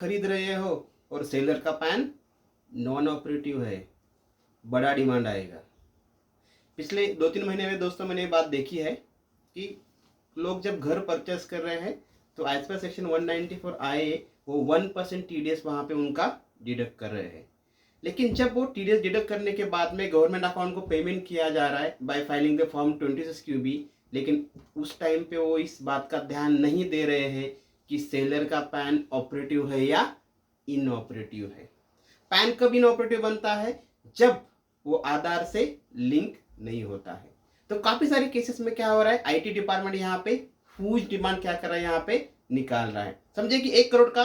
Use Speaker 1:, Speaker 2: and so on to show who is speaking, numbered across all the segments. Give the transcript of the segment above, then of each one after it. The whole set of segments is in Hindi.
Speaker 1: खरीद रहे हो और सेलर का पैन नॉन ऑपरेटिव है, बड़ा डिमांड आएगा। पिछले 2-3 महीने में दोस्तों मैंने ये बात देखी है कि लोग जब घर परचेस कर रहे हैं तो एज पर सेक्शन 194 आए वो 1% TDS वहाँ पे उनका डिडक्ट कर रहे हैं। लेकिन जब वो TDS डिडक्ट करने के बाद में गवर्नमेंट अकाउंट को पेमेंट किया जा रहा है bye filing the form 26QB, लेकिन उस टाइम पे वो इस बात का ध्यान नहीं दे रहे हैं कि सेलर का पैन ऑपरेटिव है या इनऑपरेटिव है। पैन कब इनऑपरेटिव बनता है? जब वो आधार से लिंक नहीं होता है। तो काफी सारे केसेस में क्या हो रहा है, IT डिपार्टमेंट यहाँ पे ह्यूज डिमांड क्या कर रहा है, यहाँ पे निकाल रहा है। समझे कि 1 करोड़ का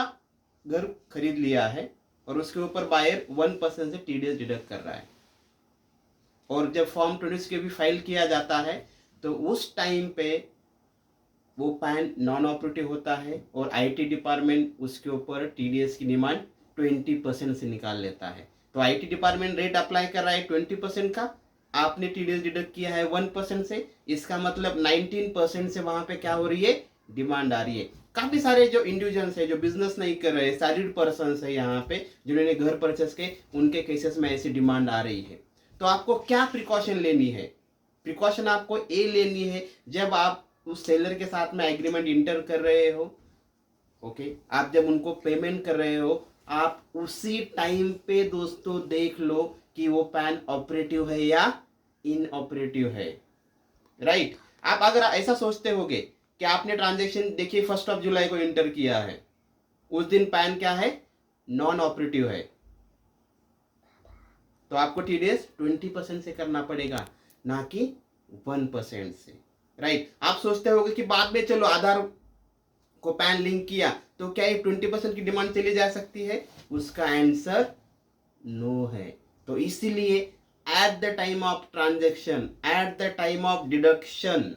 Speaker 1: घर खरीद लिया है और उसके ऊपर बायर 1% से TDS डिडक्ट कर रहा है, और जब फॉर्म 26 के भी फाइल किया जाता है तो उस टाइम पे वो पैन नॉन ऑपरेटिव होता है और IT डिपार्टमेंट उसके ऊपर TDS की डिमांड 20% से निकाल लेता है। तो IT डिपार्टमेंट रेट अप्लाई कर रहा है 20% का, आपने TDS डिडक्ट किया है 1% से, इसका मतलब 19% से वहां पे क्या हो रही है, डिमांड आ रही है। काफी सारे जो इंडिविजुअल्स है, जो बिजनेस नहीं कर रहे, सैलरीड पर्सन है यहाँ पे, जिन्होंने घर परचेस के, उनके केसेस में ऐसी डिमांड आ रही है। तो आपको क्या प्रिकॉशन लेनी है? प्रिकॉशन आपको ये लेनी है, जब आप उस सेलर के साथ में एग्रीमेंट इंटर कर रहे हो, ओके, आप जब उनको पेमेंट कर रहे हो, आप उसी टाइम पे दोस्तों देख लो कि वो पैन ऑपरेटिव है या इनऑपरेटिव है, राइट। आप अगर ऐसा सोचते होगे कि आपने ट्रांजेक्शन देखिए 1 जुलाई को इंटर किया है, उस दिन पैन क्या है, नॉन ऑपरेटिव है, तो आपको TDS 20% से करना पड़ेगा, ना कि 1% से, राइट। आप सोचते होगे कि बाद में चलो आधार को पैन लिंक किया तो क्या ये 20% की डिमांड चली जा सकती है? उसका आंसर नो है। तो इसीलिए at the time of transaction, at the time of deduction,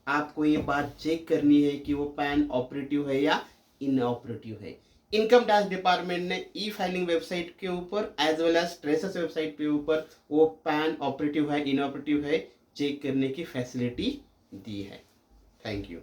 Speaker 1: आपको ये बात चेक करनी है कि वो पैन ऑपरेटिव है या इनऑपरेटिव है। इनकम टैक्स डिपार्टमेंट ने E-फाइलिंग वेबसाइट के ऊपर as well as TRACES website के ऊपर वो पैन ऑपरेटिव है इनऑपरेटिव है चेक करने की फैसिलिटी दी है। Thank you.